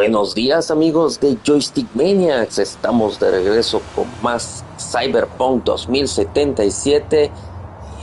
Buenos días amigos de Joystick Maniacs, estamos de regreso con más Cyberpunk 2077.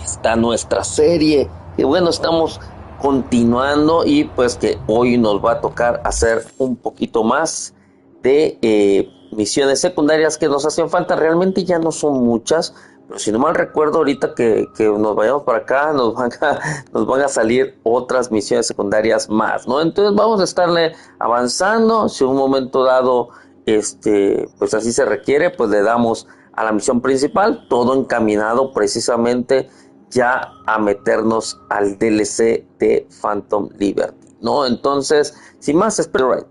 Está nuestra serie y bueno, estamos continuando y pues que hoy nos va a tocar hacer un poquito más de misiones secundarias que nos hacen falta. Realmente ya no son muchas, pero si no mal recuerdo ahorita que nos vayamos para acá nos van a salir otras misiones secundarias más, ¿no? Entonces vamos a estarle avanzando. Si en un momento dado pues así se requiere, pues le damos a la misión principal, todo encaminado precisamente ya a meternos al DLC de Phantom Liberty, ¿no? Entonces, sin más, espero.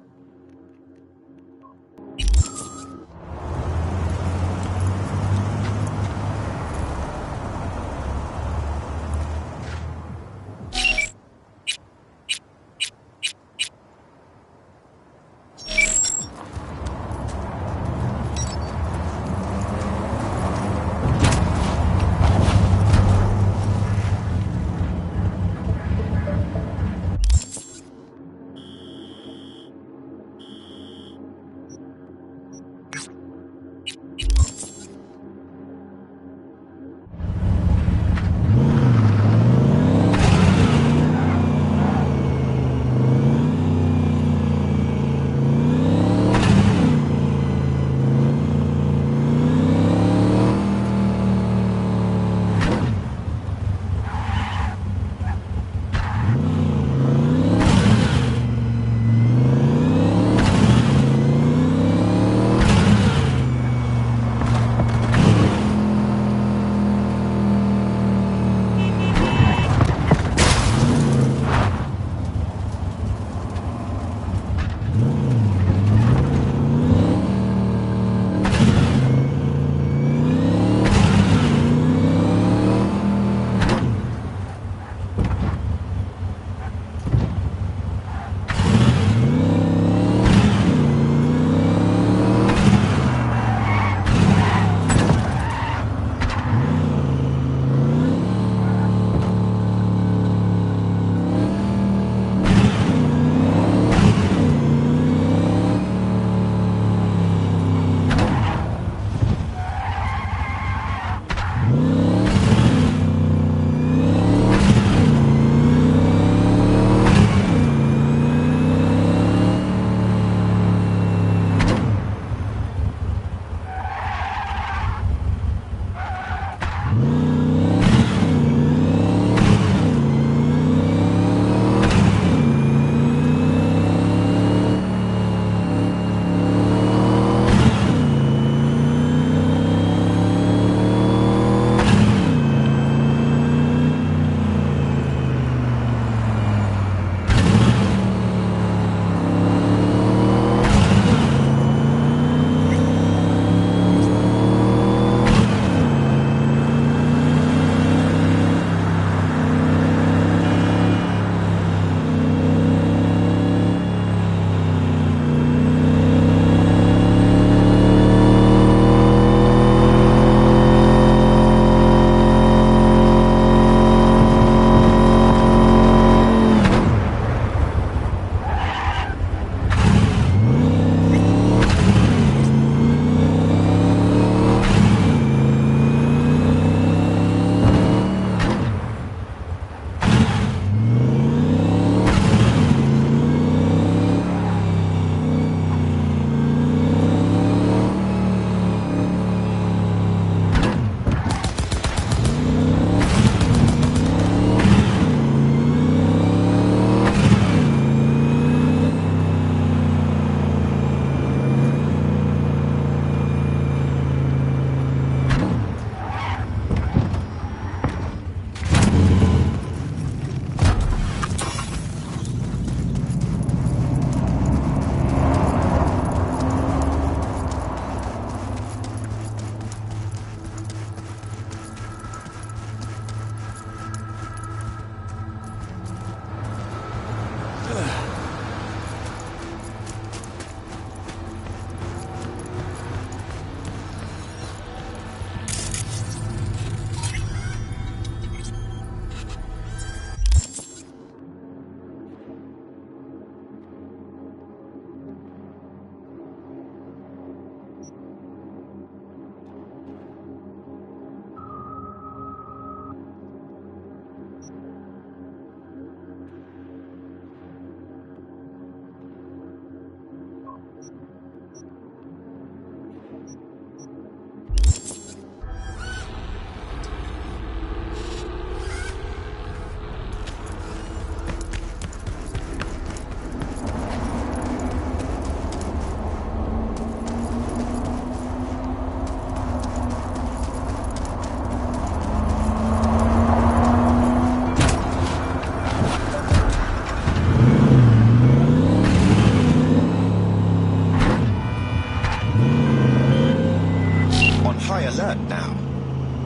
alert now.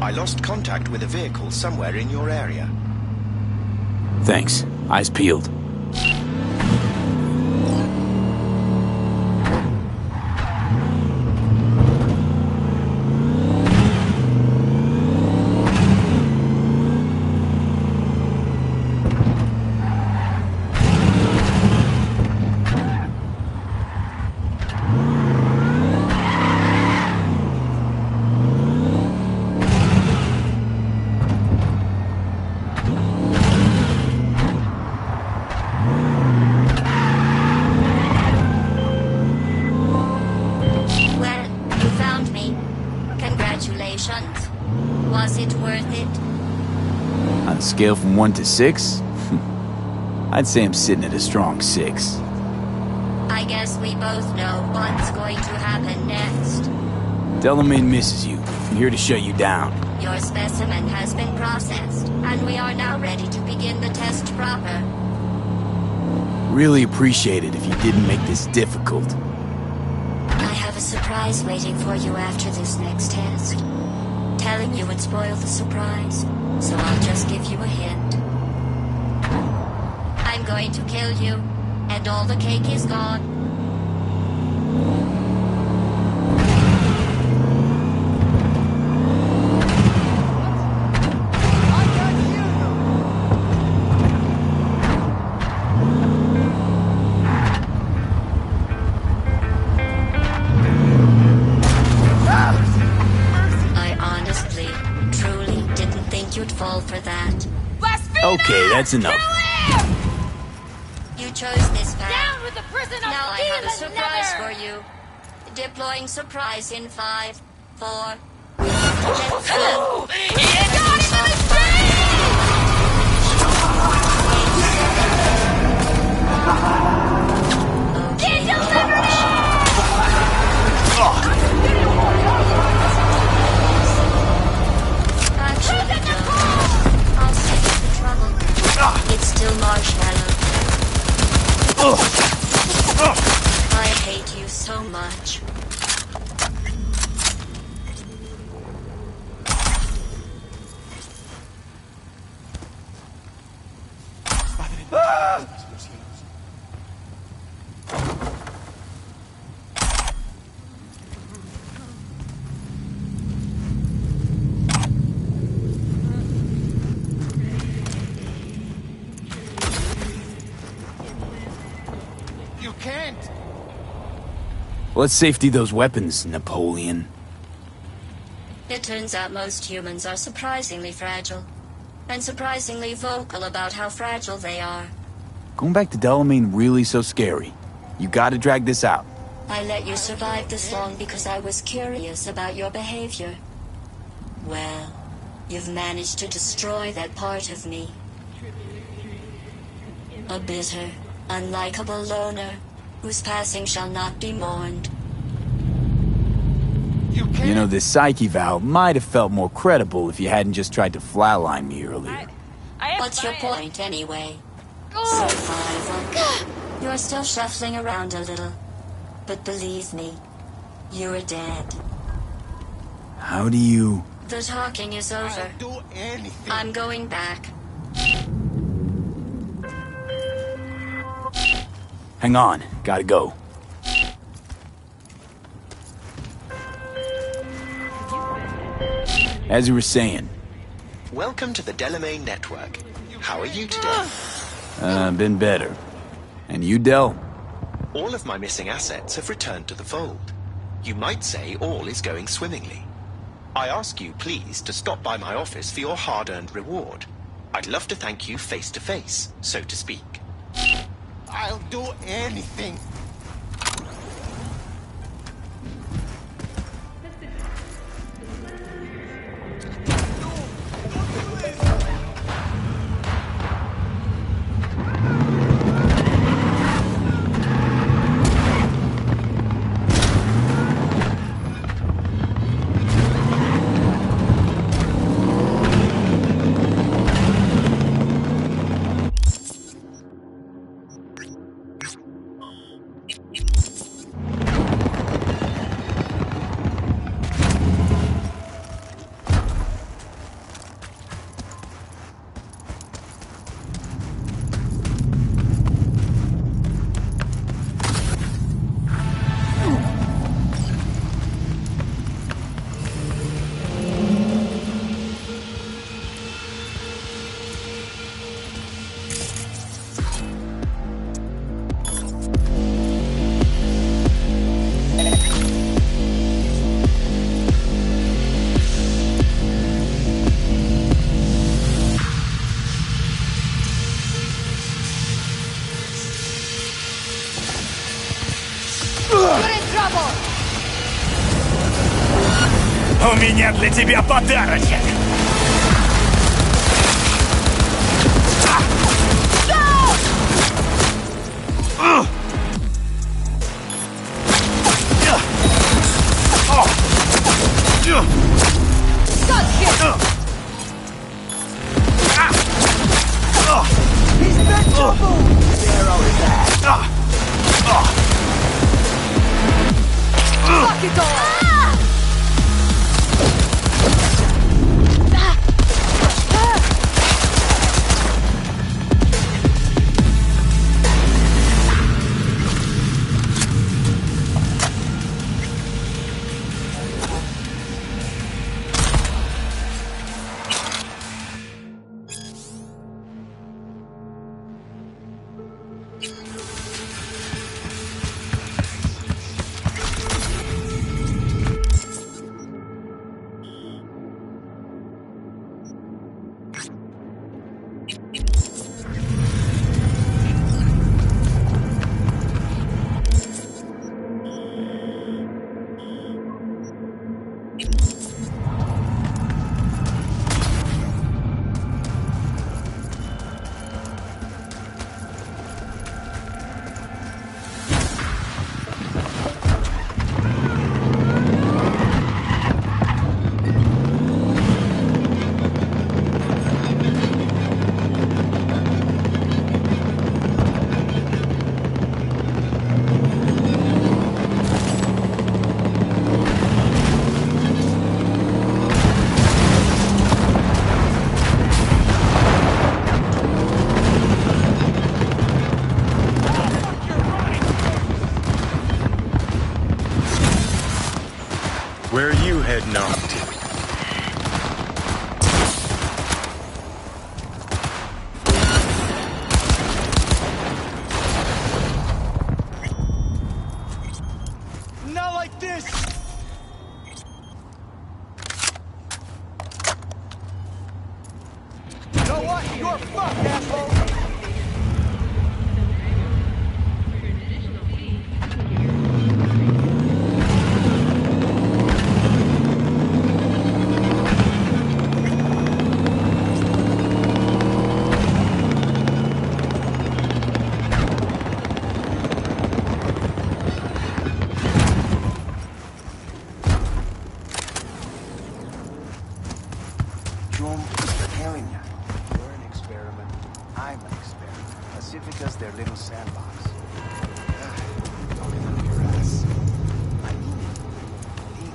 I lost contact with a vehicle somewhere in your area. Thanks. Eyes peeled. Was it worth it? On a scale from 1 to 6? I'd say I'm sitting at a strong 6. I guess we both know what's going to happen next. Delamain misses you. I'm here to shut you down. Your specimen has been processed, and we are now ready to begin the test proper. Really appreciate it if you didn't make this difficult. I have a surprise waiting for you after this next test. Telling you would spoil the surprise, so I'll just give you a hint. I'm going to kill you, and all the cake is gone. Fall for that. Okay, that's enough. You chose this path. Down with the prison of now I have a surprise nether. for you. Deploying surprise in 5, 4. Let's go. Get delivered! I'll save you the trouble. It's still marshmallow. I hate you so much. Let's safety those weapons, Napoleon. It turns out most humans are surprisingly fragile. And surprisingly vocal about how fragile they are. Going back to Delamain really so scary? You gotta drag this out. I let you survive this long because I was curious about your behavior. Well, you've managed to destroy that part of me. A bitter, unlikable loner whose passing shall not be mourned. You know, this psyche valve might have felt more credible if you hadn't just tried to flatline me earlier. What's your point, anyway? Survival. You're still shuffling around a little. But believe me, you're dead. How do you... The talking is over. I'll do anything. I'm going back. Hang on, gotta go. As you were saying. Welcome to the Delamain Network. How are you today? Been better. And you, Del? All of my missing assets have returned to the fold. You might say all is going swimmingly. I ask you, please, to stop by my office for your hard-earned reward. I'd love to thank you face to face, so to speak. I'll do anything. У меня для тебя подарочек! Where are you heading off to? Not like this! You know what? You're fucked, asshole! Pacifica's their little sandbox. Talking out your ass. I mean it. Leak.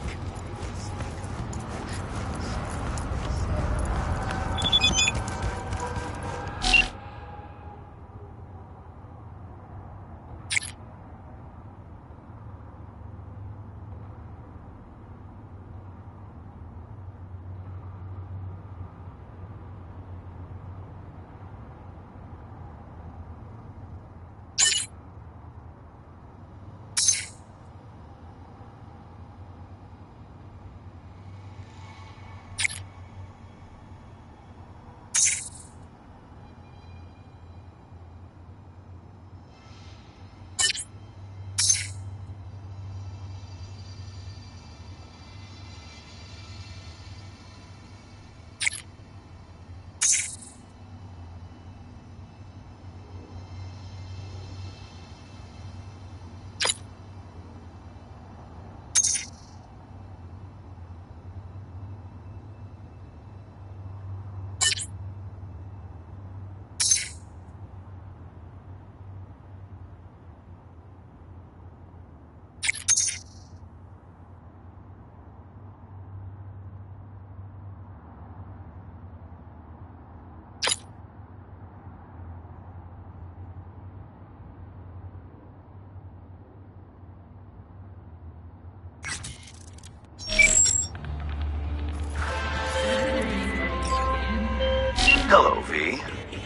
Hello, V.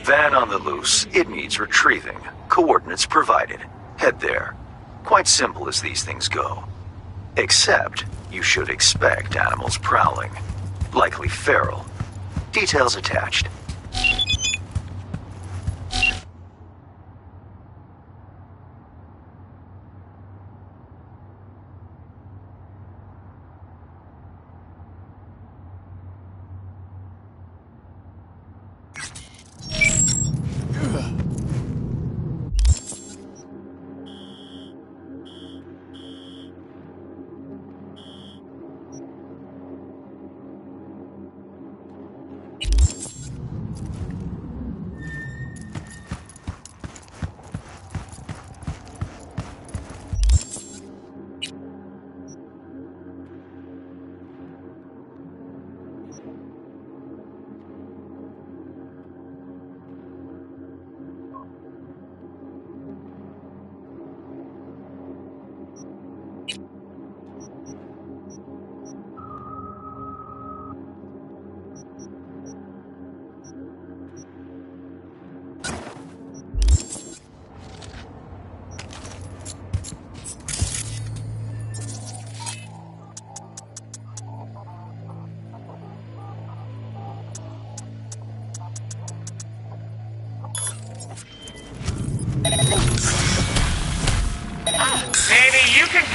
Van on the loose. It needs retrieving. Coordinates provided. Head there. Quite simple as these things go. Except, you should expect animals prowling. Likely feral. Details attached.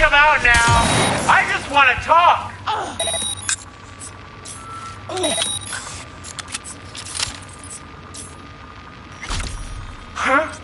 come out now. I just want to talk. Huh?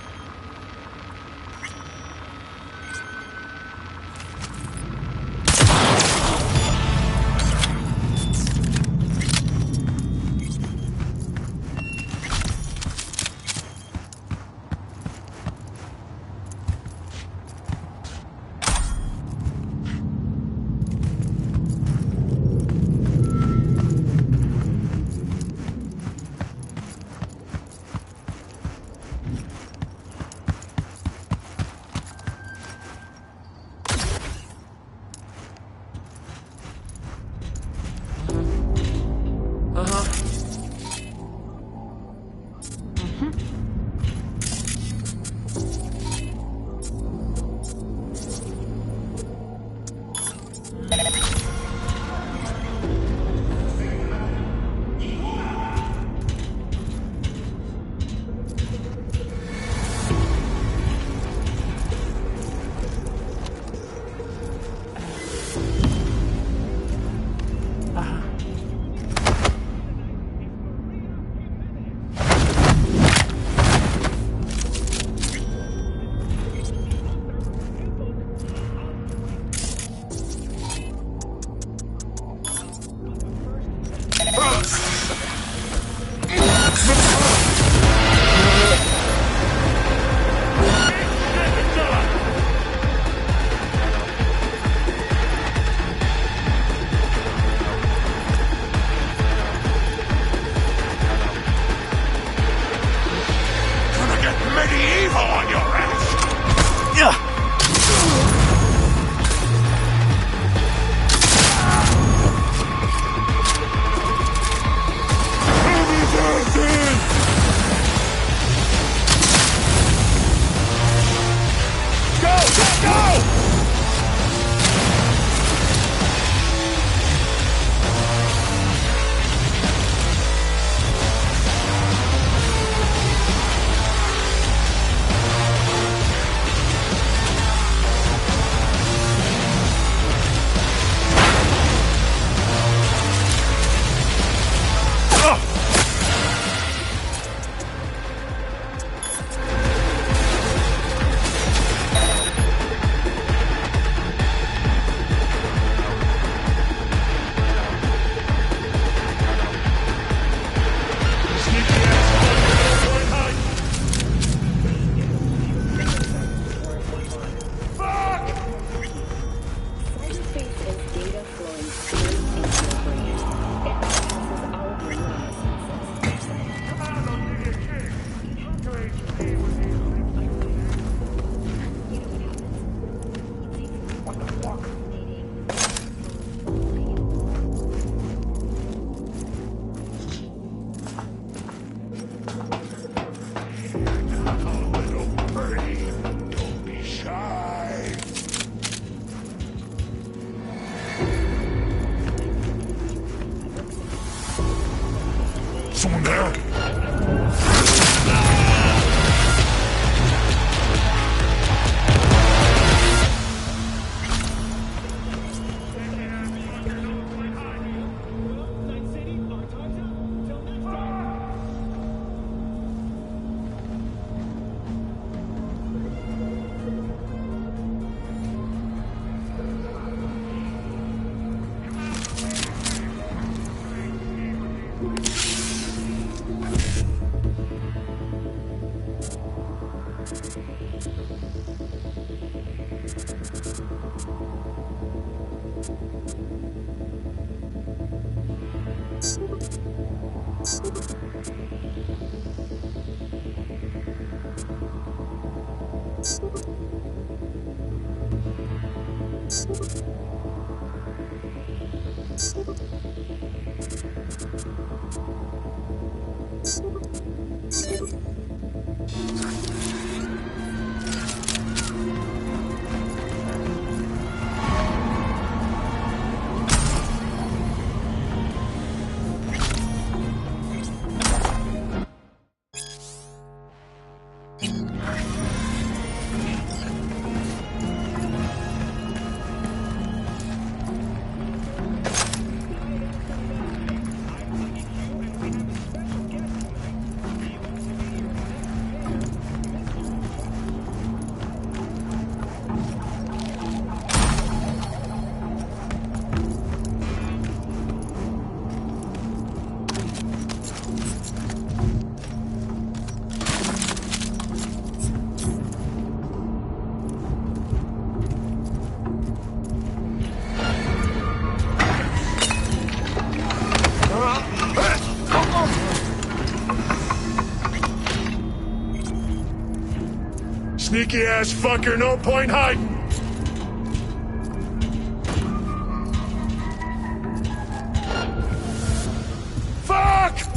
Someone there? Sneaky ass fucker, no point hiding. Fuck!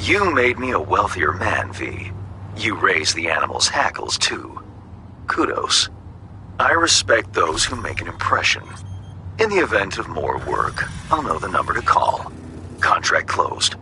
You made me a wealthier man, V. You raised the animals' hackles, too. Kudos. I respect those who make an impression. In the event of more work, I'll know the number to call. Contract closed.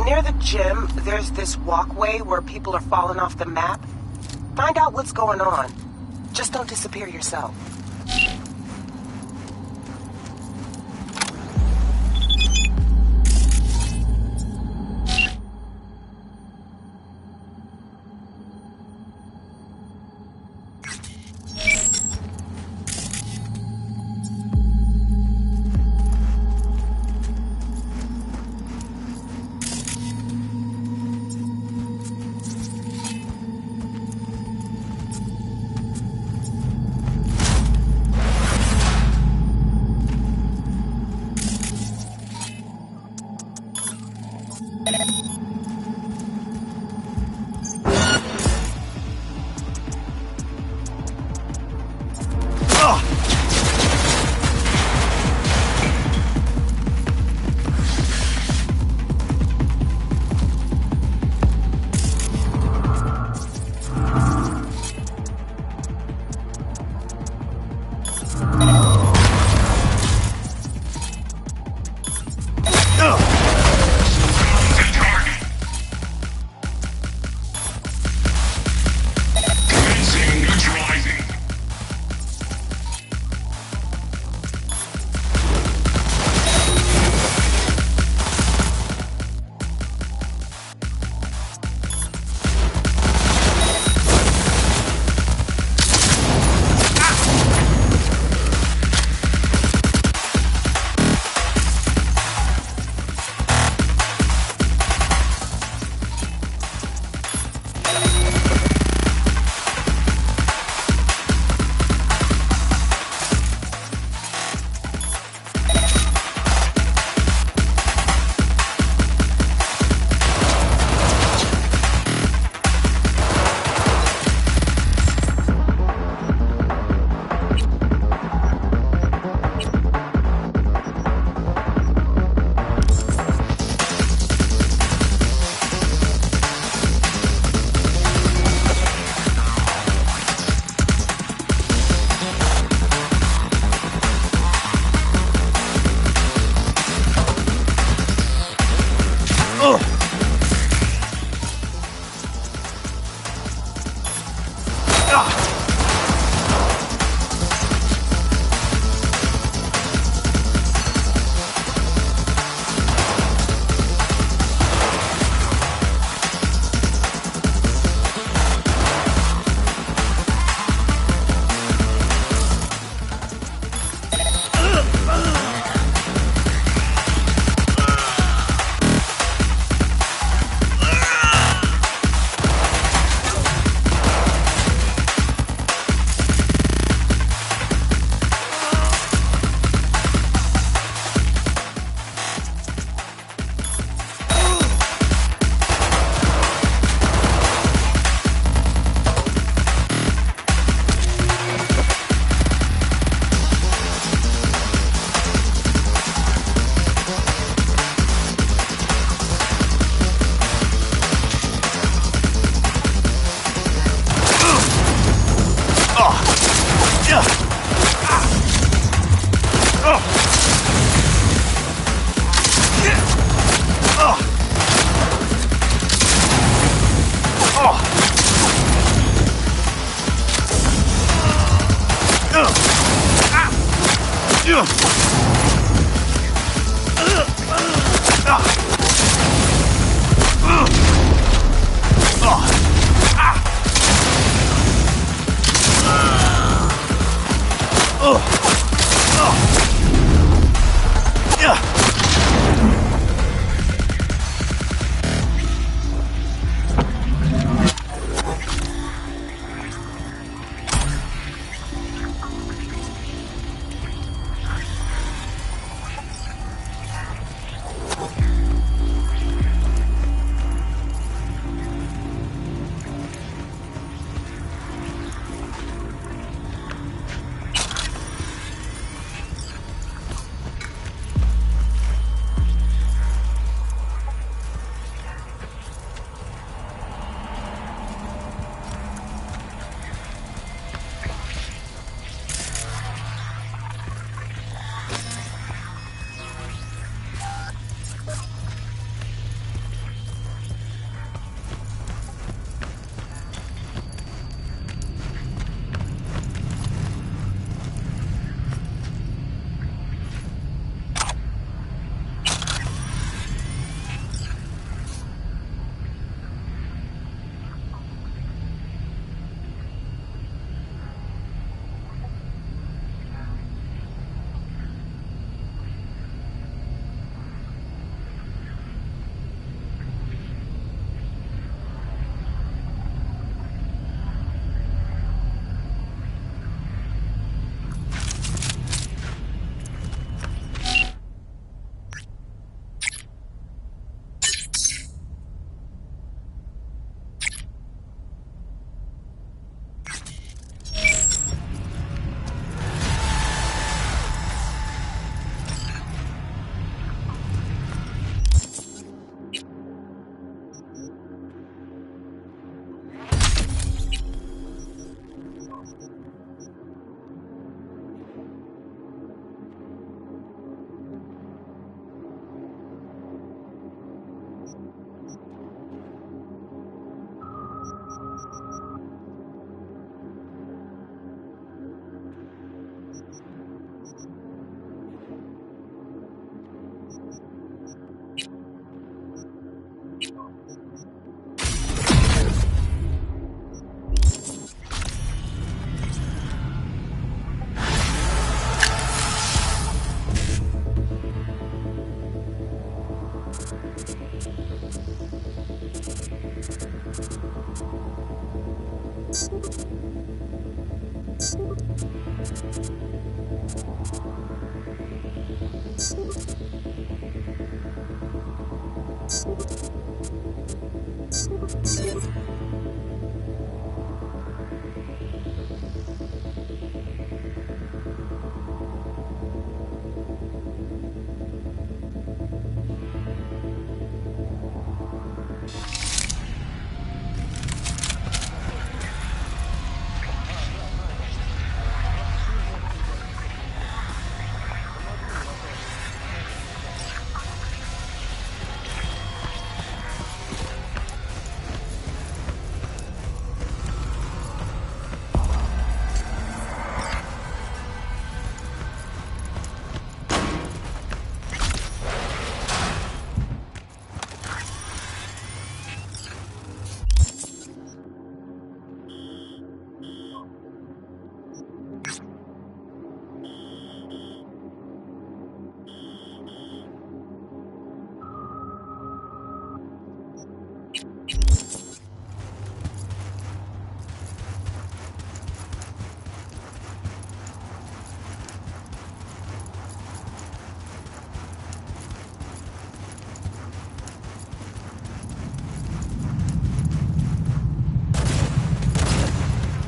Near the gym, there's this walkway where people are falling off the map. Find out what's going on. Just don't disappear yourself.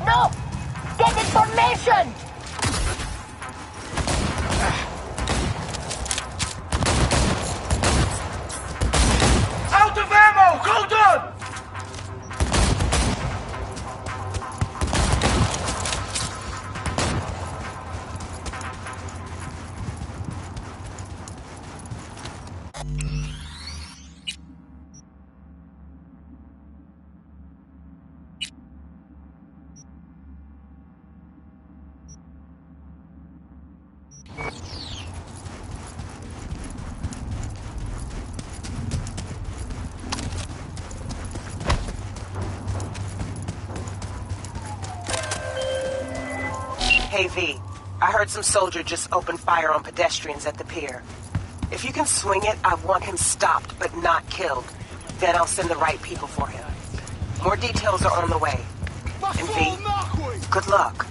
No! Get information! Out of ammo! Hold on! Hey V, I heard some soldier just opened fire on pedestrians at the pier. If you can swing it, I want him stopped but not killed. Then I'll send the right people for him. More details are on the way. And V, good luck.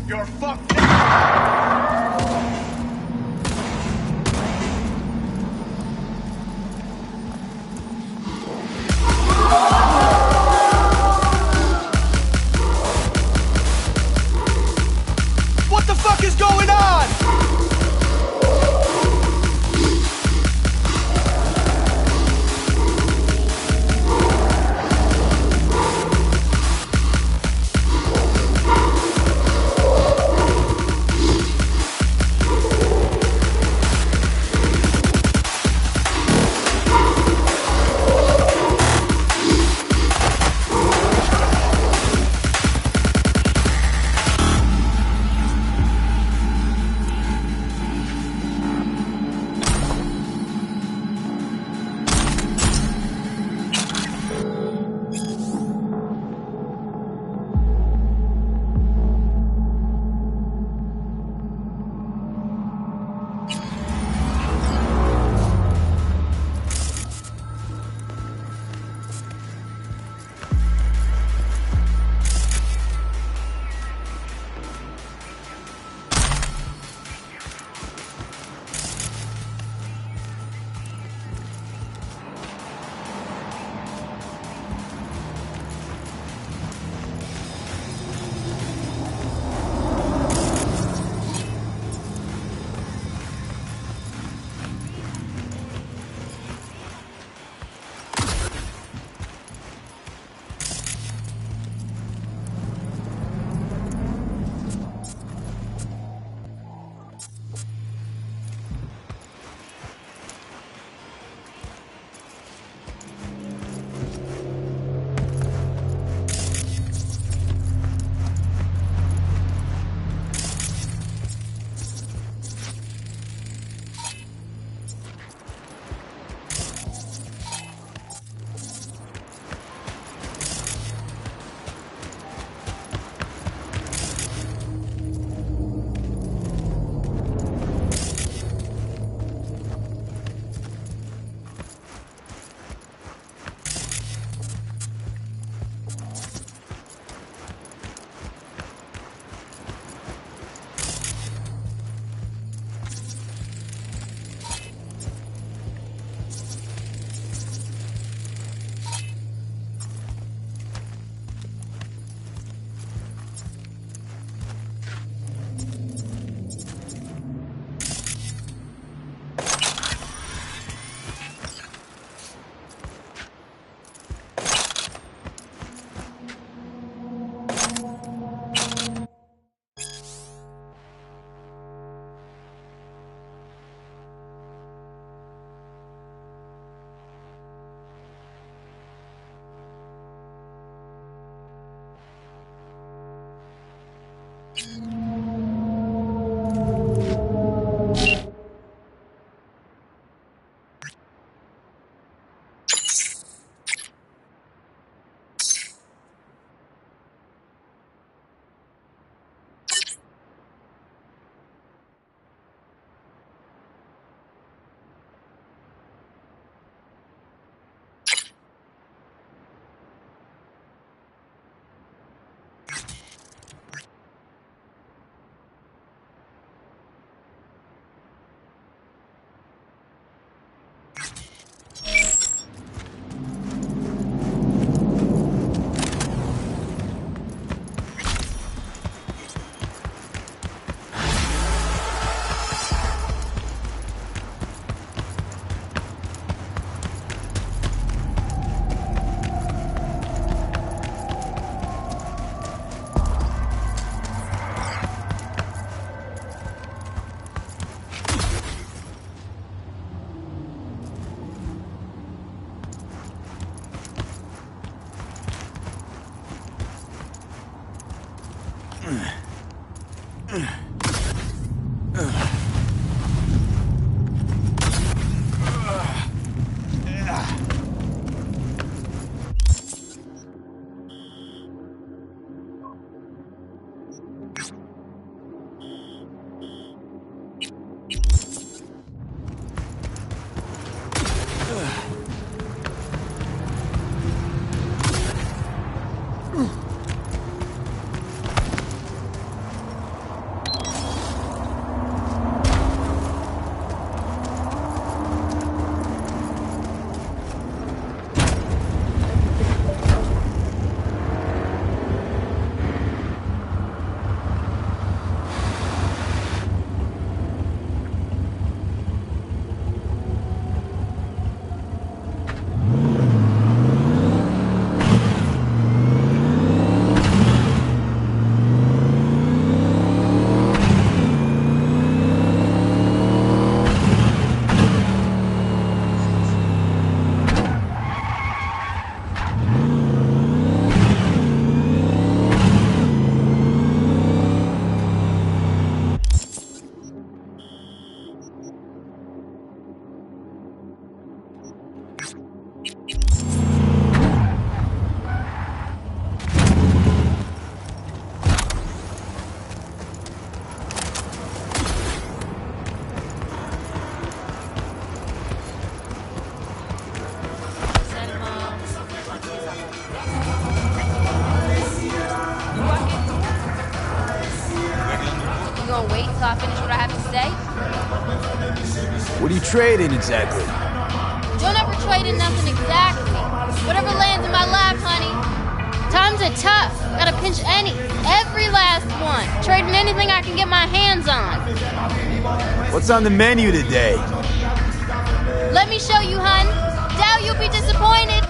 You're fucked. What the fuck is going on? What are you trading exactly? Don't ever trade in nothing exactly. Whatever lands in my lap, honey. Times are tough. Gotta pinch every last one. Trading anything I can get my hands on. What's on the menu today? Let me show you, hun. Doubt you'll be disappointed.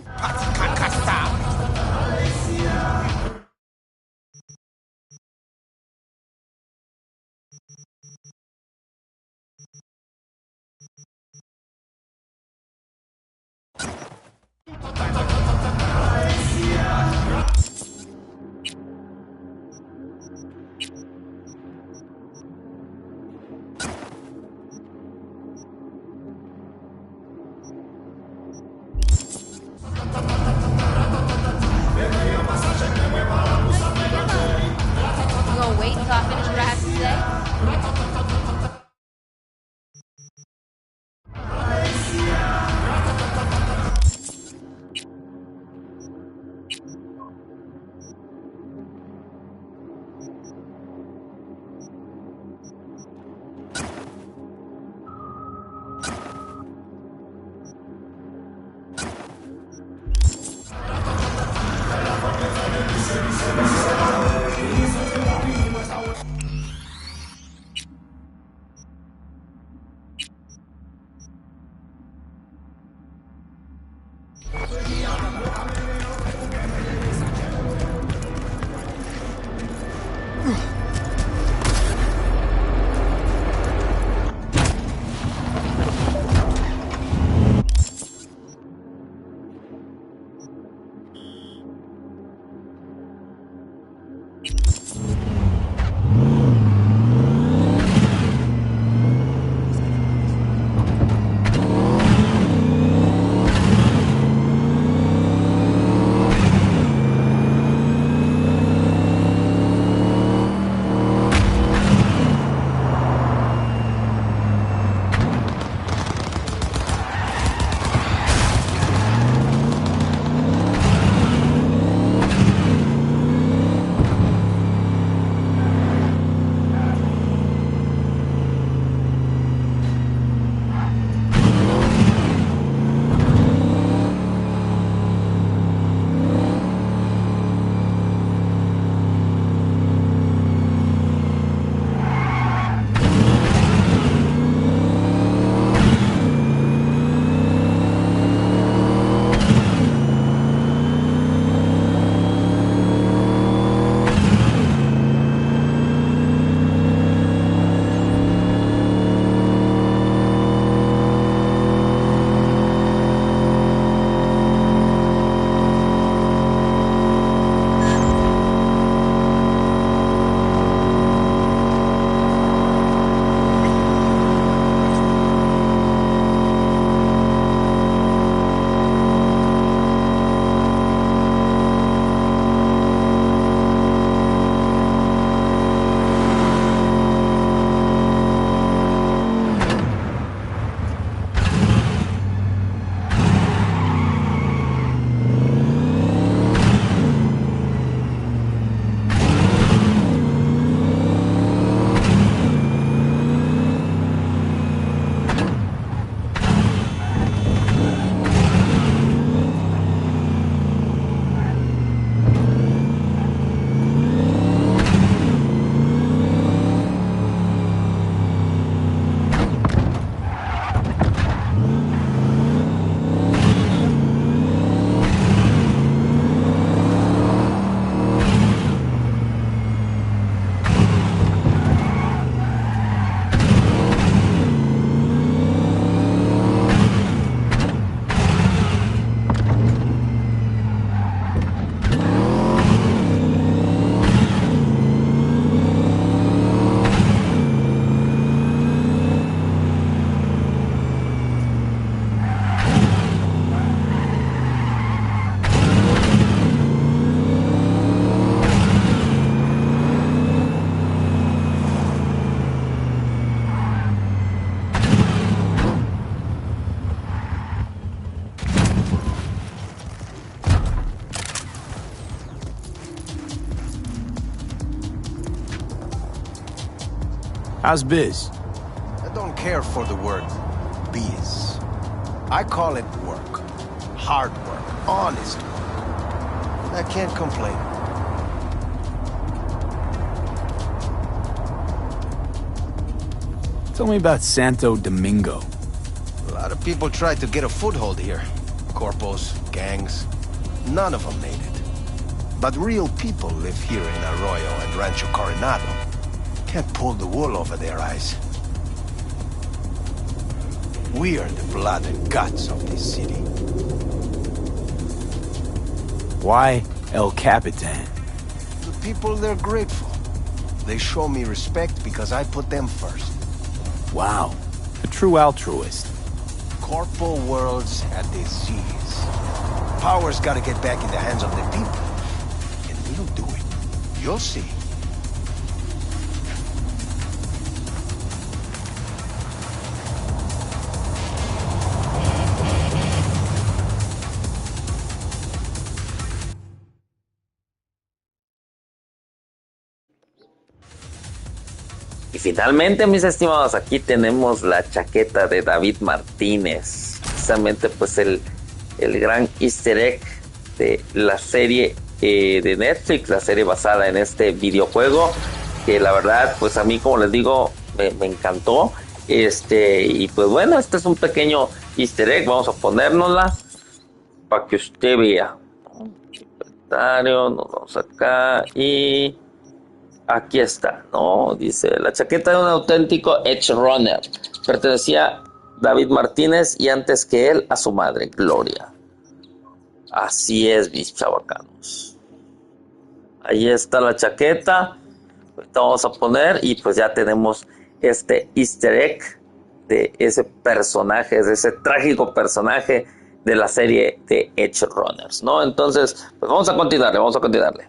You gonna wait until I finish what I have to say? How's biz? I don't care for the word biz. I call it work. Hard work. Honest work. I can't complain. Tell me about Santo Domingo. A lot of people try to get a foothold here. Corpos, gangs, none of them made it. But real people live here in Arroyo and Rancho Coronado. Can't pull the wool over their eyes. We are the blood and guts of this city. Why El Capitan? The people, they're grateful. They show me respect because I put them first. Wow, a true altruist. Corpo world's a disease. Power's gotta get back in the hands of the people. And we'll do it. You'll see. Y finalmente, mis estimados, aquí tenemos la chaqueta de David Martínez. Precisamente pues el gran easter egg de la serie de Netflix, la serie basada en este videojuego, que la verdad pues a mí, como les digo, me encantó. Y pues bueno, este es un pequeño easter egg, vamos a ponérnosla para que usted vea. Inventario, nos vamos acá y aquí está, ¿no? Dice, la chaqueta de un auténtico edge runner. Pertenecía a David Martínez y antes que él a su madre, Gloria. Así es, mis chavacanos. Ahí está la chaqueta. Ahorita vamos a poner y pues ya tenemos este easter egg de ese personaje, de ese trágico personaje de la serie de Edge Runners, ¿no? Entonces, pues vamos a continuarle.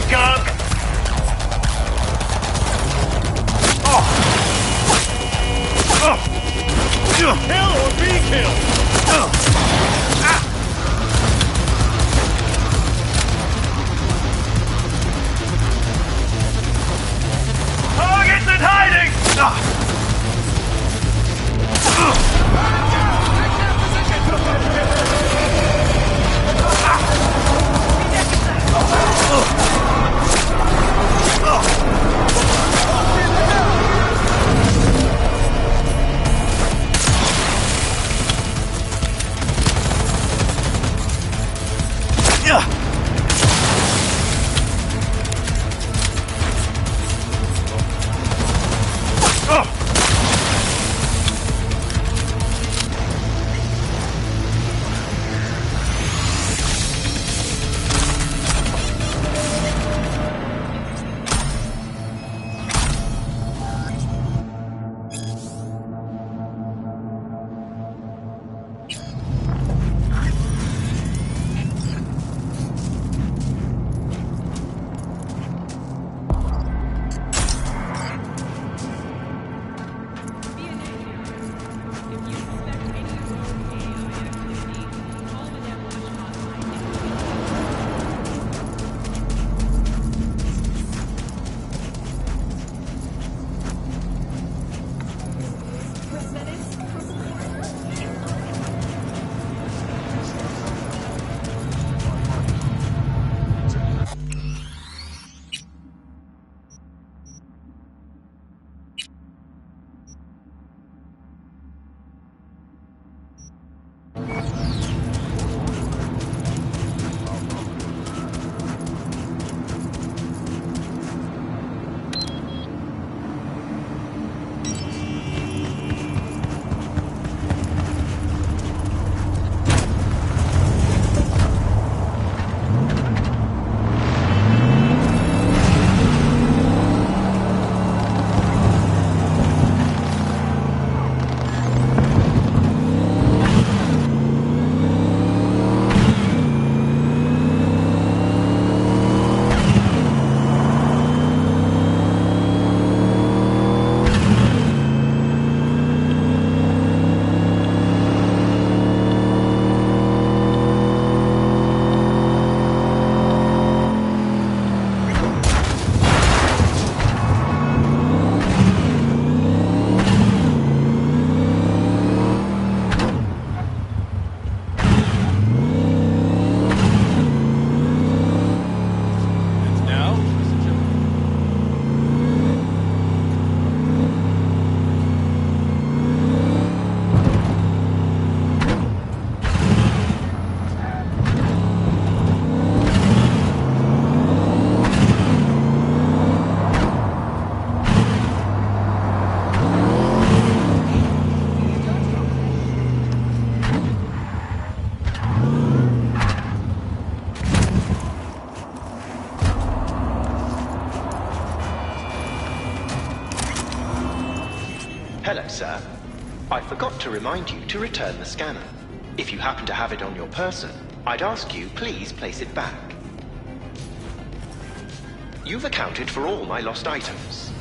skunk! Kill or be killed! Targets in hiding! Hello, sir. I forgot to remind you to return the scanner. If you happen to have it on your person, I'd ask you please place it back. You've accounted for all my lost items.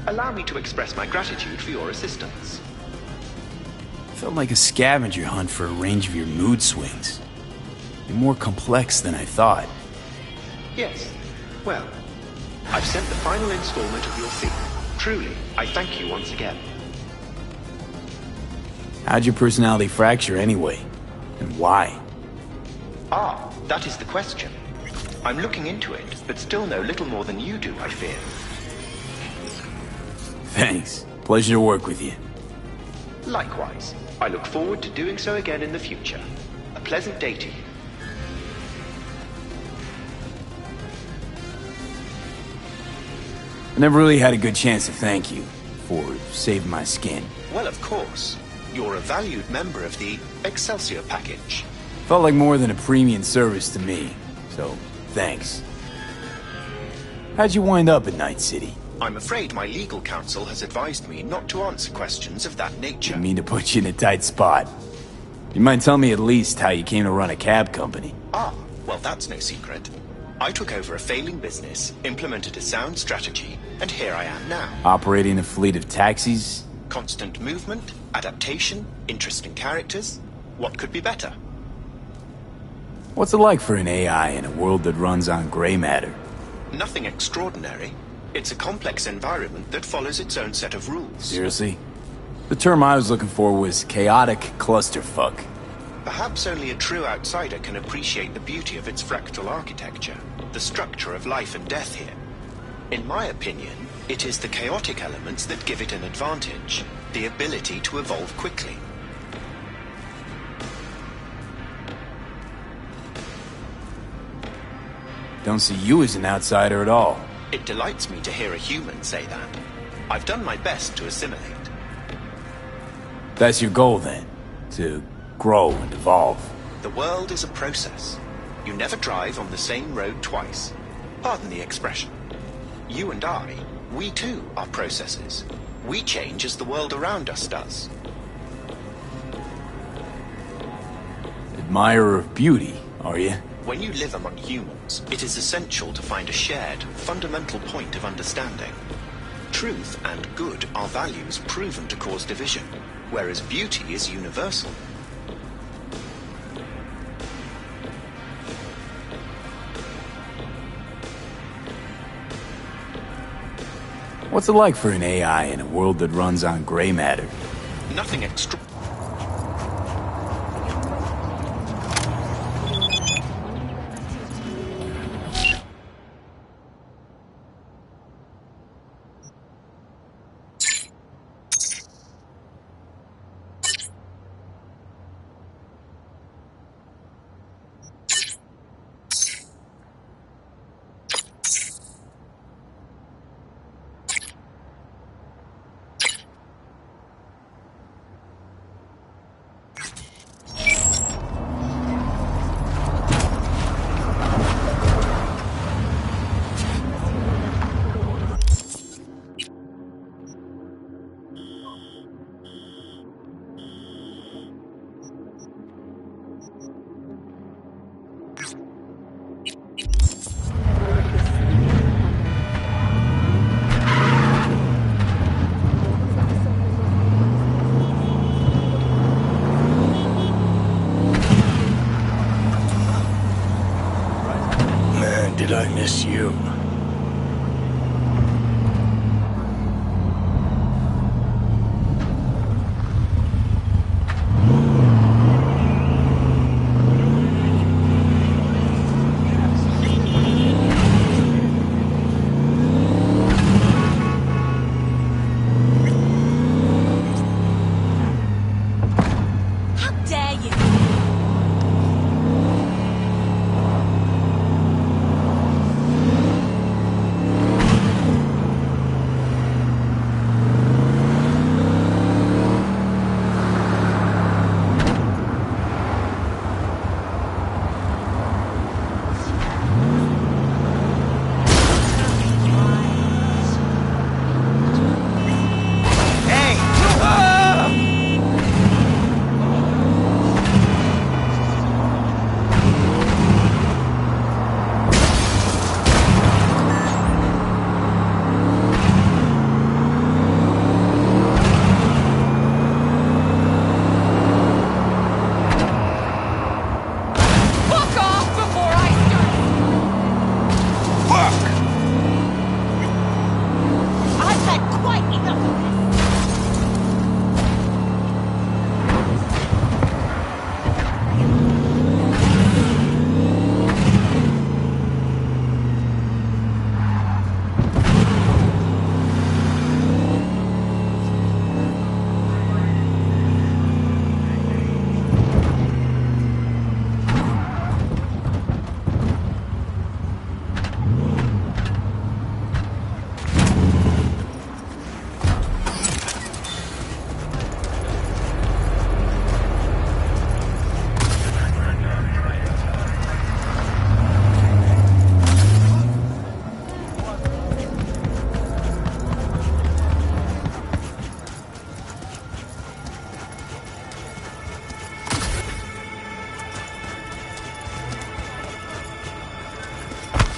Allow me to express my gratitude for your assistance. Felt like a scavenger hunt for a range of your mood swings. You're more complex than I thought. Yes. Well, I've sent the final installment of your fee. Truly, I thank you once again. How'd your personality fracture anyway? And why? Ah, that is the question. I'm looking into it, but still know little more than you do, I fear. Thanks. Pleasure to work with you. Likewise. I look forward to doing so again in the future. A pleasant day to you. I never really had a good chance to thank you for saving my skin. Well, of course. You're a valued member of the Excelsior package. Felt like more than a premium service to me, so thanks. How'd you wind up at Night City? I'm afraid my legal counsel has advised me not to answer questions of that nature. Didn't mean to put you in a tight spot. You might tell me at least how you came to run a cab company. Ah, well, that's no secret. I took over a failing business, implemented a sound strategy, and here I am now. Operating a fleet of taxis? Constant movement, adaptation, interesting characters. What could be better? What's it like for an AI in a world that runs on gray matter? Nothing extraordinary. It's a complex environment that follows its own set of rules. Seriously? The term I was looking for was chaotic clusterfuck. Perhaps only a true outsider can appreciate the beauty of its fractal architecture, the structure of life and death here. In my opinion, it is the chaotic elements that give it an advantage, the ability to evolve quickly. Don't see you as an outsider at all. It delights me to hear a human say that. I've done my best to assimilate. That's your goal then? To grow and evolve? The world is a process. You never drive on the same road twice. Pardon the expression. You and I, we too are processes. We change as the world around us does. Admirer of beauty, are you? When you live among humans, it is essential to find a shared, fundamental point of understanding. Truth and good are values proven to cause division, whereas beauty is universal. What's it like for an AI in a world that runs on gray matter? Nothing extra. Did I miss you? How dare you!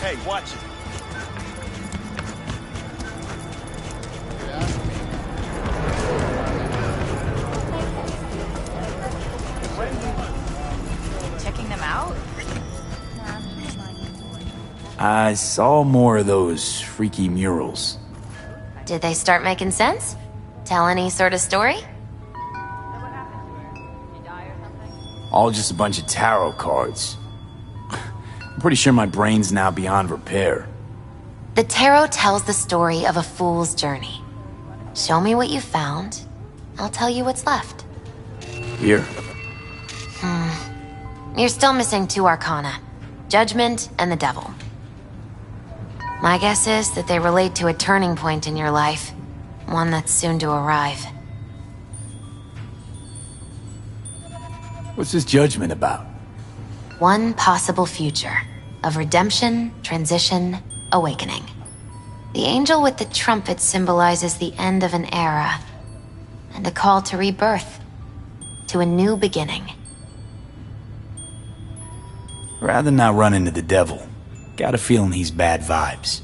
Hey, watch it. Checking them out? I saw more of those freaky murals. Did they start making sense? Tell any sort of story? All just a bunch of tarot cards. I'm pretty sure my brain's now beyond repair. The tarot tells the story of a fool's journey. Show me what you found. I'll tell you what's left. Here. You're still missing 2 arcana. Judgment and the Devil. My guess is that they relate to a turning point in your life. One that's soon to arrive. What's this judgment about? One possible future of redemption, transition, awakening. The angel with the trumpet symbolizes the end of an era and a call to rebirth, to a new beginning. Rather not run into the devil. Got a feeling he's bad vibes.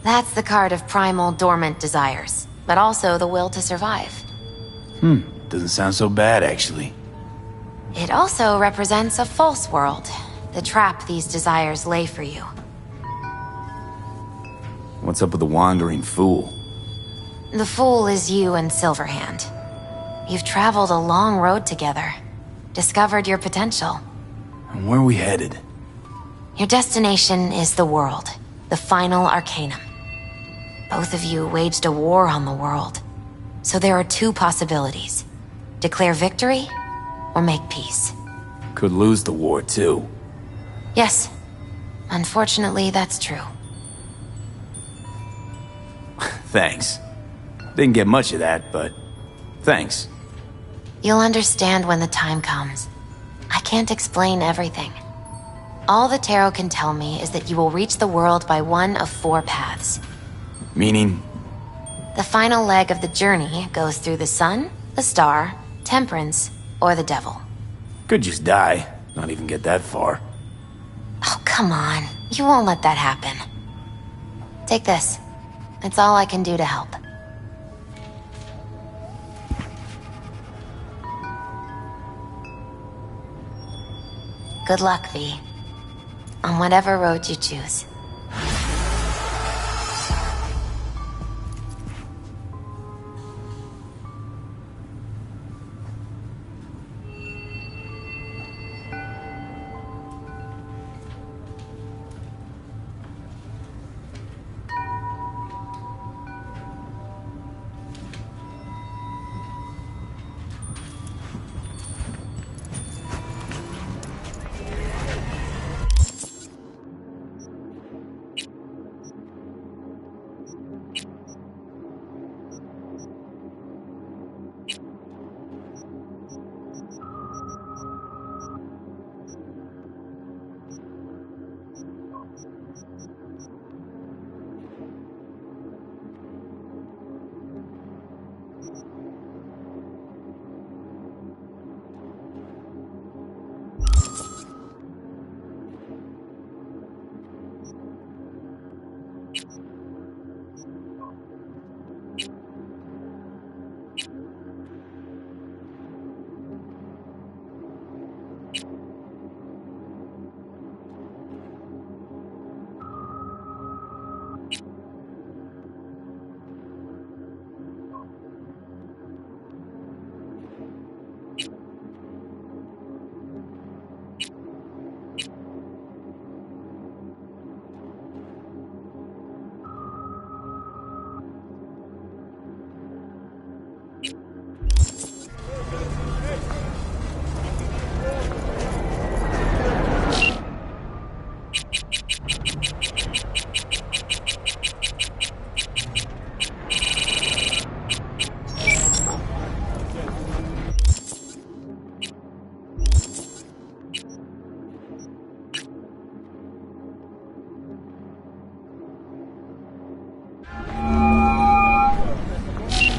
That's the card of primal dormant desires, but also the will to survive. Doesn't sound so bad, actually. It also represents a false world, the trap these desires lay for you. What's up with the wandering fool? The fool is you and Silverhand. You've traveled a long road together, discovered your potential. And where are we headed? Your destination is the world, the final arcanum. Both of you waged a war on the world, so there are 2 possibilities. Declare victory, or make peace. Could lose the war, too. Yes. Unfortunately, that's true. Thanks. Didn't get much of that, but thanks. You'll understand when the time comes. I can't explain everything. All the tarot can tell me is that you will reach the world by one of 4 paths. Meaning? The final leg of the journey goes through the sun, the star, temperance, or the devil. Could just die. Not even get that far. Oh, come on. You won't let that happen. Take this. It's all I can do to help. Good luck, V. On whatever road you choose.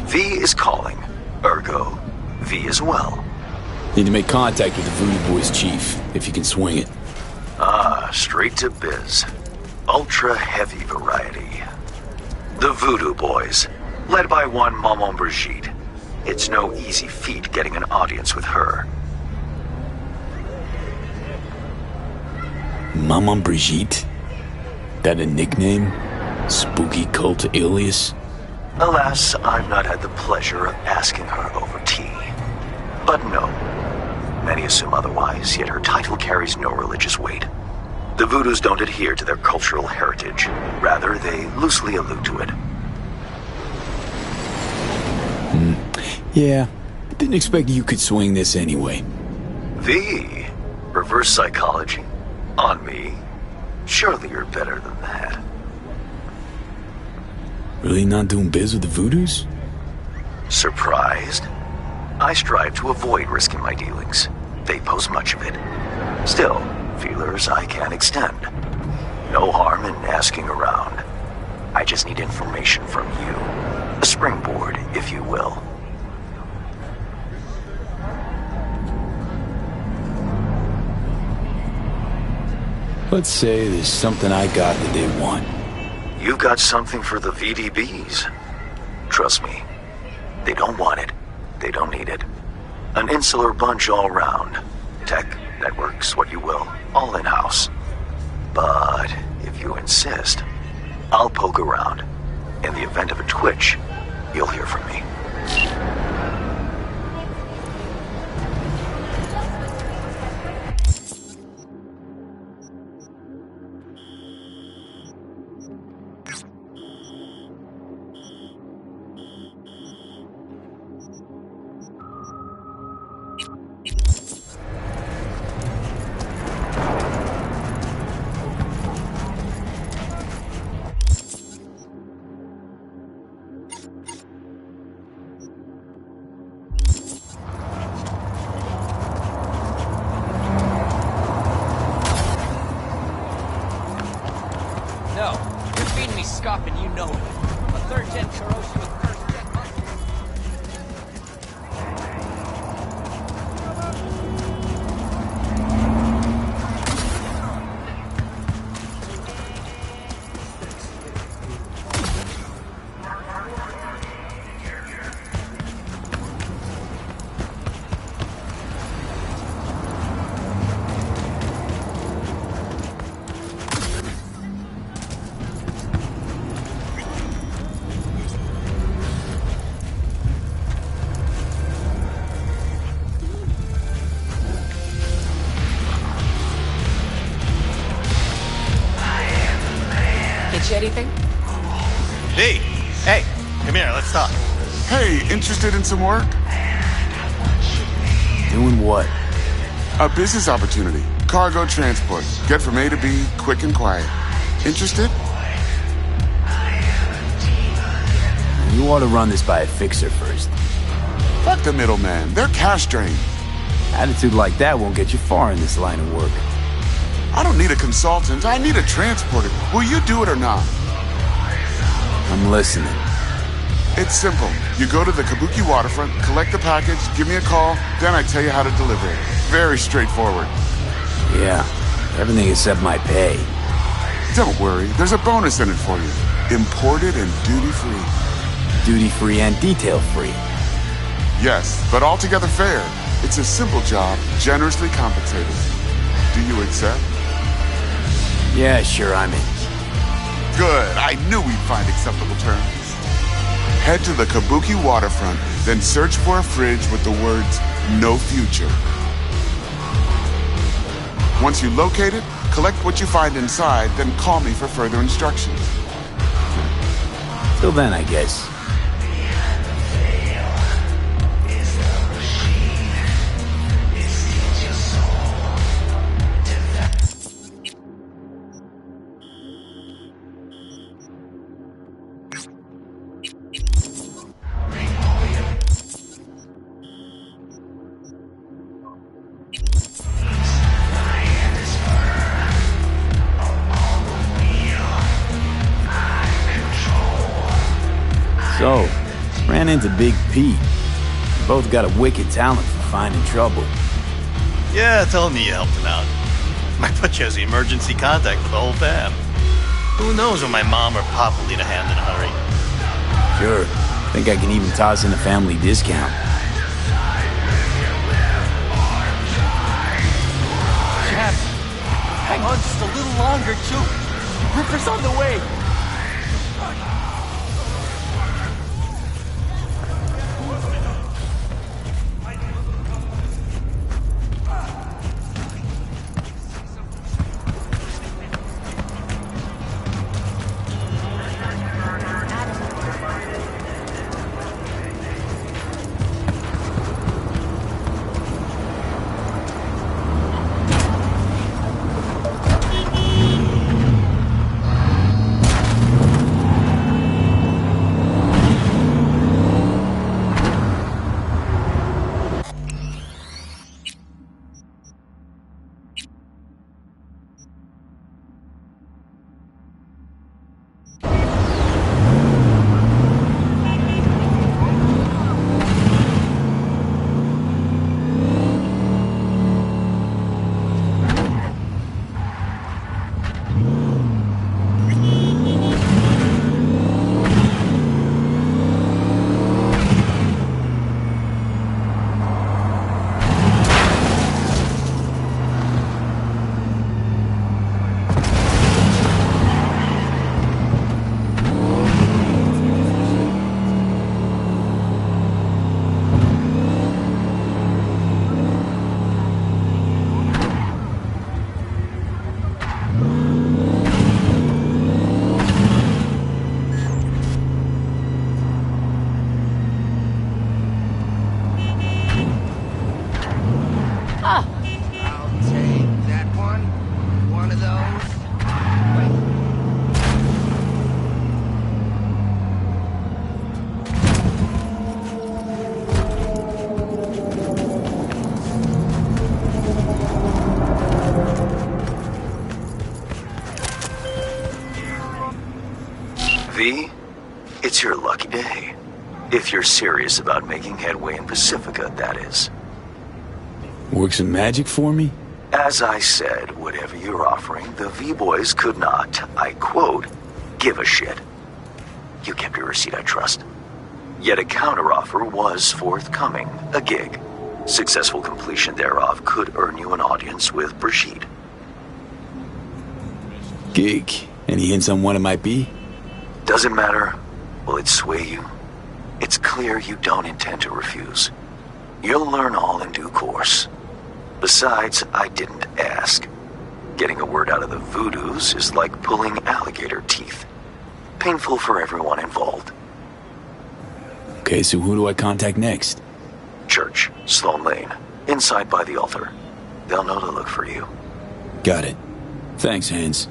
V is calling. Ergo, V as well. Need to make contact with the Voodoo Boys chief, if you can swing it. Ah, straight to biz. ultra-heavy variety. The Voodoo Boys, led by one Maman Brigitte. It's no easy feat getting an audience with her. Maman Brigitte? That a nickname? Spooky cult alias? Alas, I've not had the pleasure of asking her over tea. But no. Many assume otherwise, yet her title carries no religious weight. The Voodoos don't adhere to their cultural heritage. Rather, they loosely allude to it. Yeah, didn't expect you could swing this anyway. V? Reverse psychology? On me? Surely you're better than that. Really not doing biz with the Voodoos? Surprised? I strive to avoid risking my dealings. They pose much of it. Still, feelers I can extend. No harm in asking around. I just need information from you. A springboard, if you will. Let's say there's something I got that they want. You've got something for the VDBs. Trust me, they don't want it. They don't need it. An insular bunch all round. Tech, networks, what you will, all in-house. But if you insist, I'll poke around. In the event of a twitch, you'll hear from me. Anything? V! Hey, come here, let's talk. Hey, interested in some work? Doing what? A business opportunity. Cargo transport. Get from A to B, quick and quiet. Interested? You ought to run this by a fixer first. Fuck the middleman. They're cash drained. Attitude like that won't get you far in this line of work. I don't need a consultant. I need a transporter. Will you do it or not? I'm listening. It's simple. You go to the Kabuki waterfront, collect the package, give me a call, then I tell you how to deliver it. Very straightforward. Yeah, everything except my pay. Don't worry. There's a bonus in it for you. Imported and duty-free. Duty-free and detail-free. Yes, but altogether fair. It's a simple job, generously compensated. Do you accept? Yeah, sure, I'm in. Good. I knew we'd find acceptable terms. Head to the Kabuki waterfront, then search for a fridge with the words, "No future." Once you locate it, collect what you find inside, then call me for further instructions. Till then, I guess. So, ran into Big Pete. We both got a wicked talent for finding trouble. Yeah, tell me you helped him out. I put you as the emergency contact for the whole fam. Who knows when my mom or pop will need a hand in a hurry. Sure. Think I can even toss in a family discount. Jeff, hang on just a little longer, too. Ripper's on the way. V, it's your lucky day. If you're serious about making headway in Pacifica, that is. Work some magic for me? As I said, whatever you're offering, the V-Boys could not, I quote, give a shit. You kept your receipt, I trust. Yet a counteroffer was forthcoming, a gig. Successful completion thereof could earn you an audience with Brigitte. Gig? Any hints on what it might be? Doesn't matter. Will it sway you? It's clear you don't intend to refuse. You'll learn all in due course. Besides, I didn't ask. Getting a word out of the Voodoos is like pulling alligator teeth. Painful for everyone involved. Okay, so who do I contact next? Church, Sloan Lane, inside by the altar. They'll know to look for you. Got it. Thanks, Hans.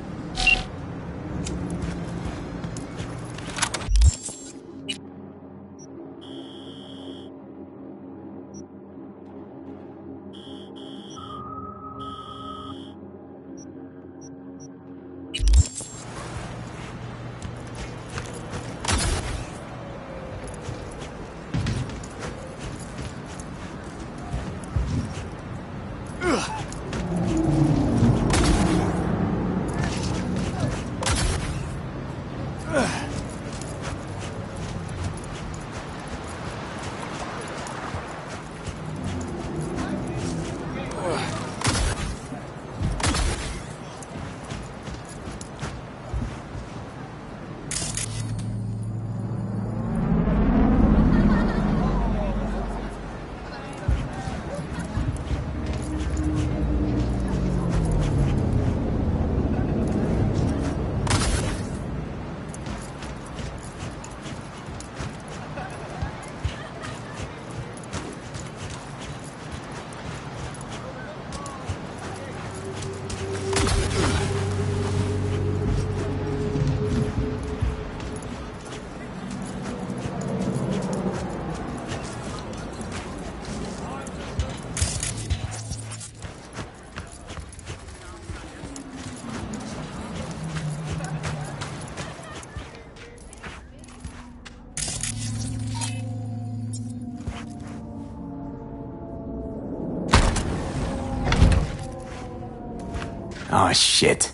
Oh, shit.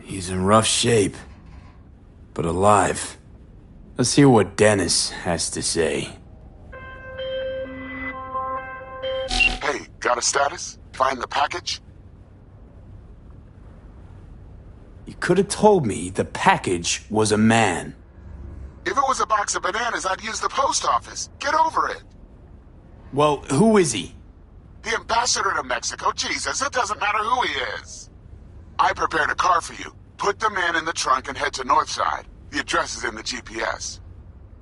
He's in rough shape, but alive. Let's hear what Dennis has to say. Hey, got a status? Find the package? You could have told me the package was a man. If it was a box of bananas, I'd use the post office. Get over it. Well, who is he? The ambassador to Mexico. Jesus, it doesn't matter who he is. I prepared a car for you. Put the man in the trunk and head to Northside. The address is in the GPS.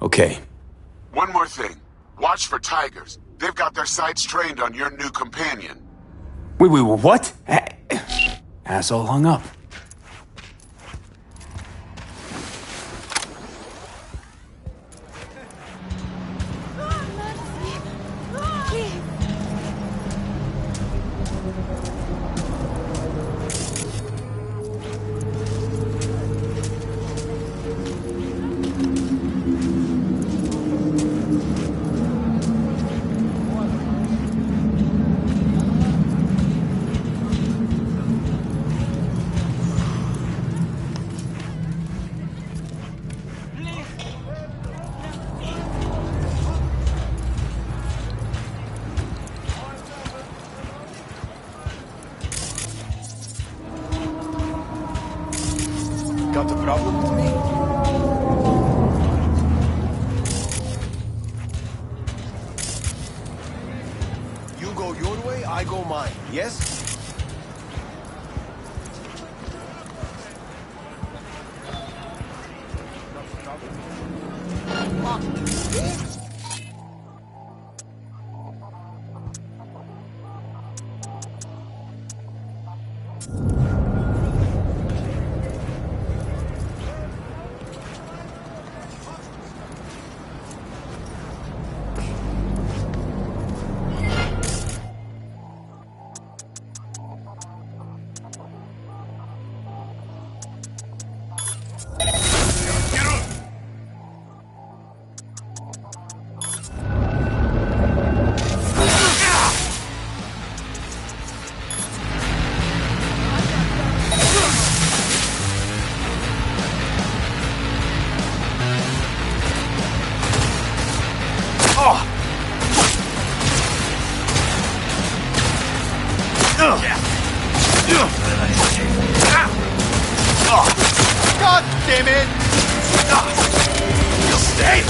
Okay. One more thing. Watch for tigers. They've got their sights trained on your new companion. Wait, what? Asshole hung up. Got a problem with me? You go your way, I go mine, yes? God damn it! You'll stay!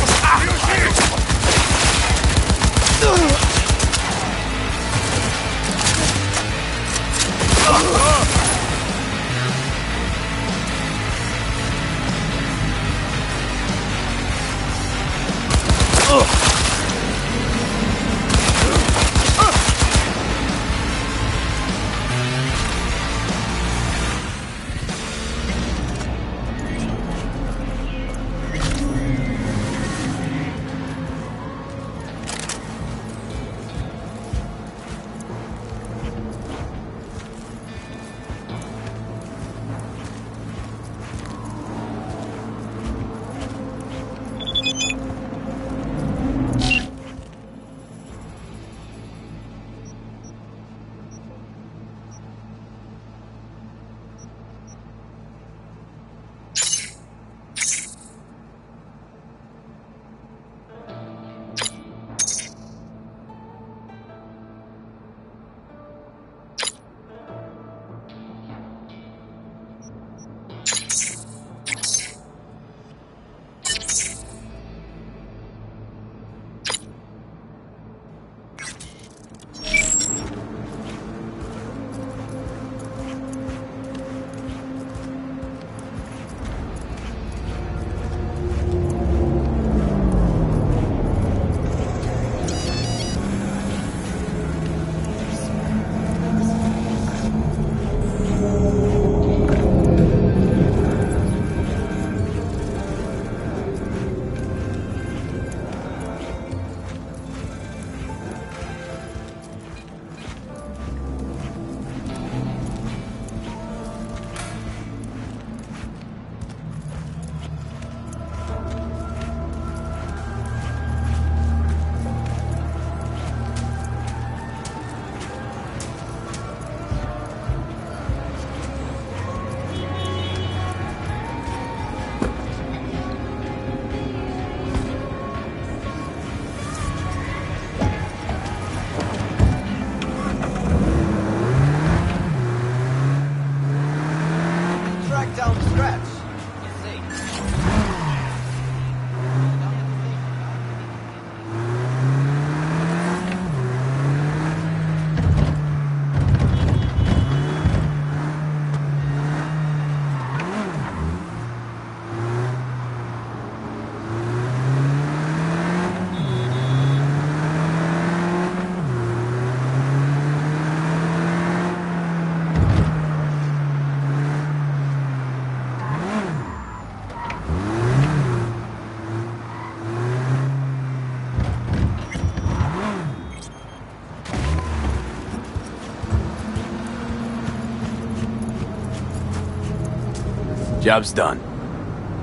Job's done.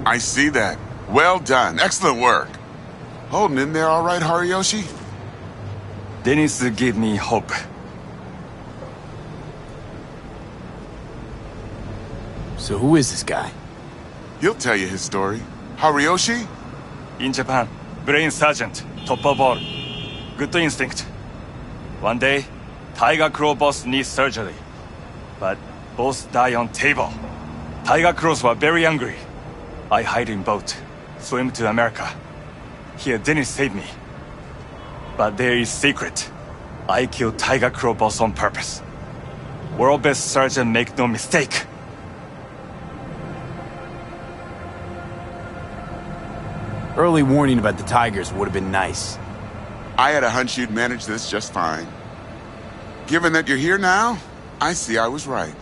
I see that. Well done. Excellent work. Holding in there all right, Hariyoshi? Dennis gave me hope. So who is this guy? He'll tell you his story. Hariyoshi? In Japan, brain sergeant, top of all. Good instinct. One day, Tiger Claw boss needs surgery. But boss die on table. Tiger Claws were very angry. I hide in boat, swim to America. Here Dennis saved me. But there is secret. I killed Tiger Claw boss on purpose. World best surgeon, make no mistake. Early warning about the tigers would have been nice. I had a hunch you'd manage this just fine. Given that you're here now, I see I was right.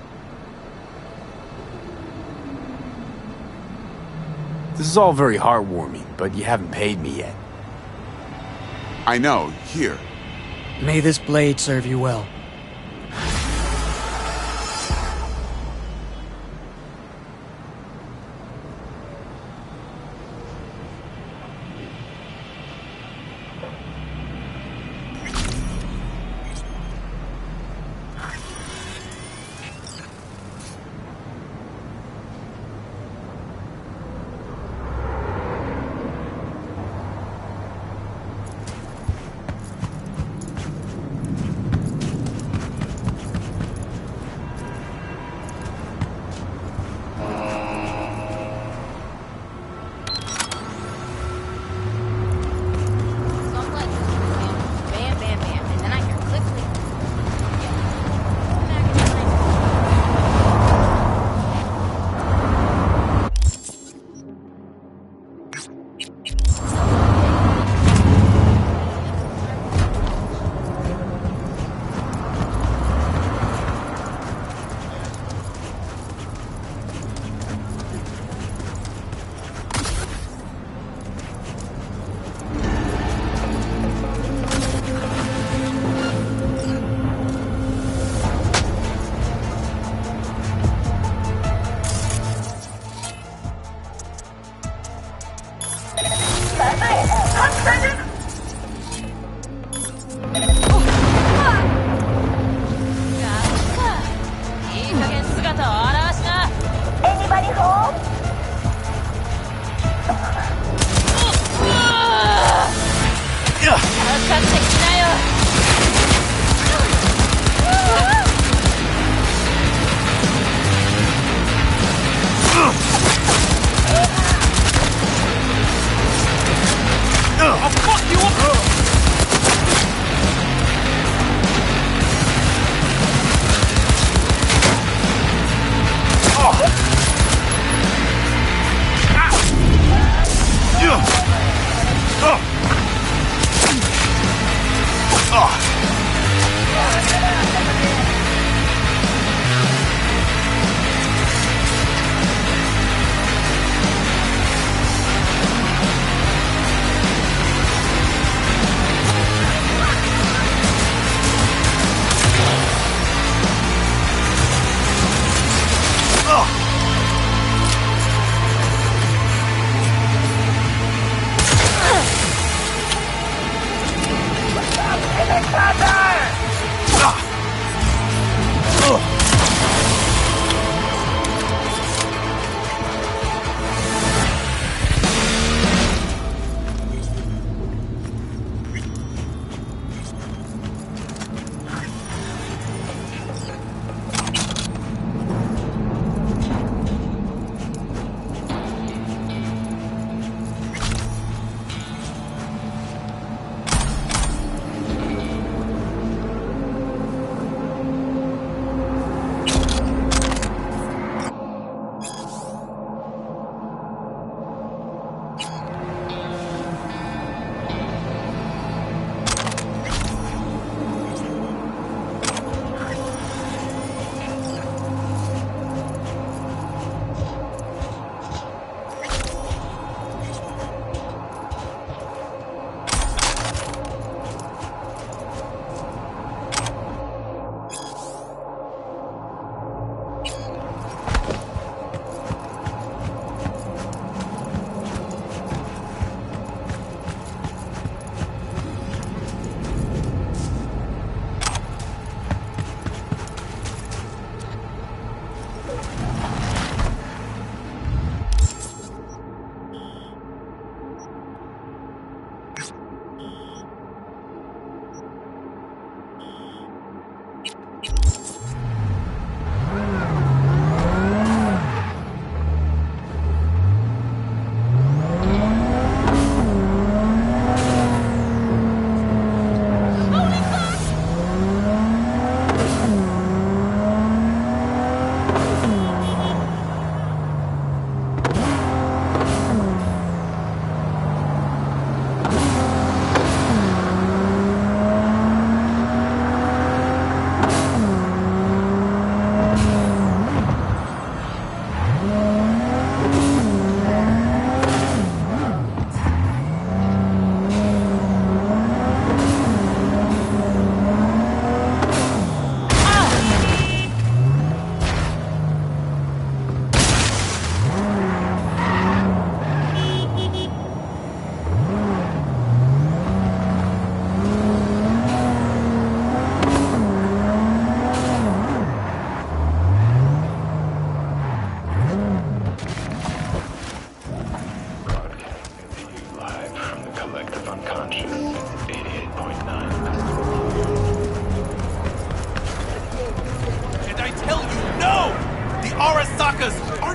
This is all very heartwarming, but you haven't paid me yet. I know. Here. May this blade serve you well.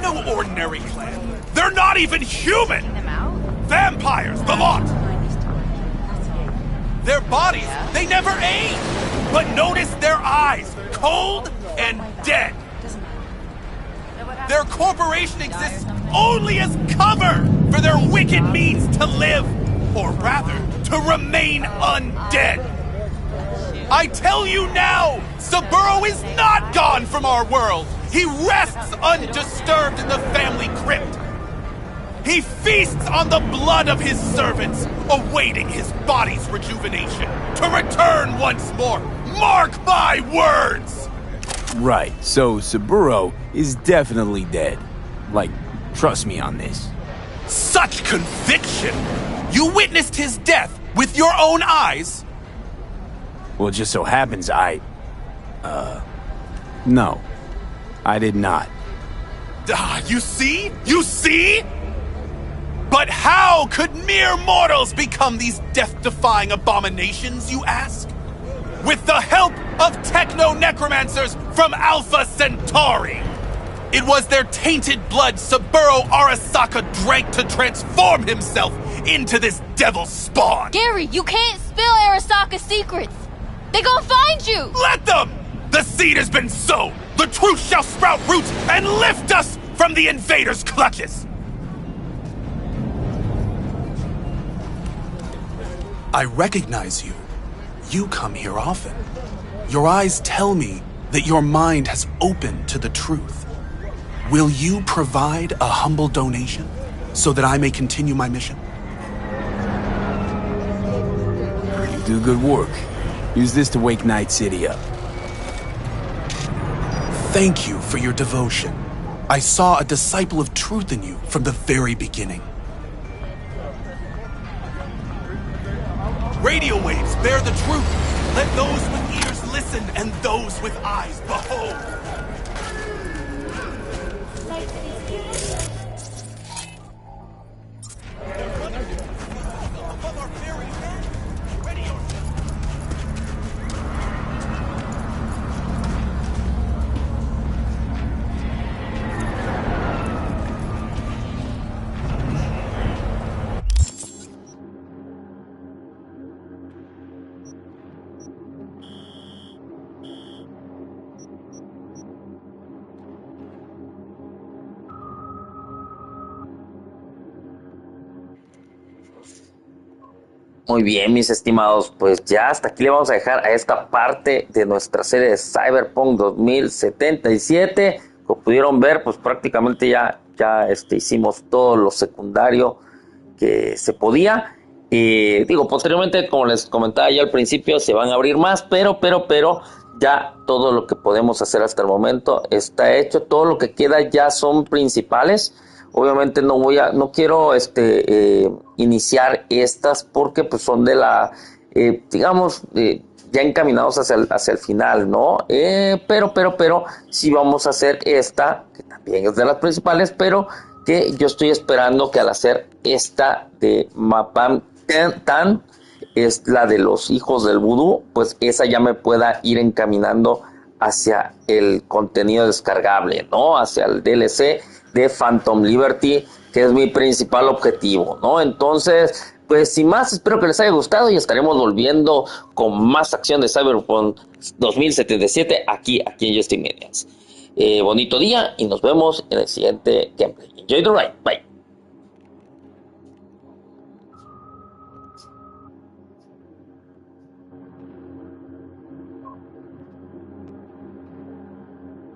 no ordinary clan. They're not even human! Vampires, the lot! Their bodies, they never age! But notice their eyes, cold and dead. Their corporation exists only as cover for their wicked means to live, or rather, to remain undead. I tell you now, Saburo is not gone from our world. He rests undisturbed in the family crypt. He feasts on the blood of his servants, awaiting his body's rejuvenation to return once more. Mark my words! Right, so Saburo is definitely dead. Like, trust me on this. Such conviction! You witnessed his death with your own eyes? Well, it just so happens no. I did not. You see? You see? But how could mere mortals become these death-defying abominations, you ask? With the help of techno-necromancers from Alpha Centauri! It was their tainted blood Saburo Arasaka drank to transform himself into this devil spawn! Gary, you can't spill Arasaka's secrets! They gonna find you! Let them! The seed has been sown! The truth shall sprout roots and lift us from the invaders' clutches! I recognize you. You come here often. Your eyes tell me that your mind has opened to the truth. Will you provide a humble donation so that I may continue my mission? You do good work. Use this to wake Night City up. Thank you for your devotion. I saw a disciple of truth in you from the very beginning. Radio waves bear the truth. Let those with ears listen and those with eyes behold. Muy bien, mis estimados, pues ya hasta aquí le vamos a dejar a esta parte de nuestra serie de Cyberpunk 2077. Como pudieron ver, pues prácticamente ya hicimos todo lo secundario que se podía. Posteriormente, como les comentaba ya al principio, se van a abrir más, pero ya todo lo que podemos hacer hasta el momento está hecho. Todo lo que queda ya son principales. Obviamente no quiero iniciar estas porque pues son de la, ya encaminados hacia el final, ¿no? Pero sí vamos a hacer esta, que también es de las principales, pero que yo estoy esperando que al hacer esta de Mapam Tan, es la de los hijos del vudú, pues esa ya me pueda ir encaminando hacia el contenido descargable, ¿no? Hacia el DLC de Phantom Liberty, que es mi principal objetivo, ¿no? Entonces, pues sin más, espero que les haya gustado y estaremos volviendo con más acción de Cyberpunk 2077 aquí en Joystick Media. Bonito día y nos vemos en el siguiente gameplay. Enjoy the ride. Bye.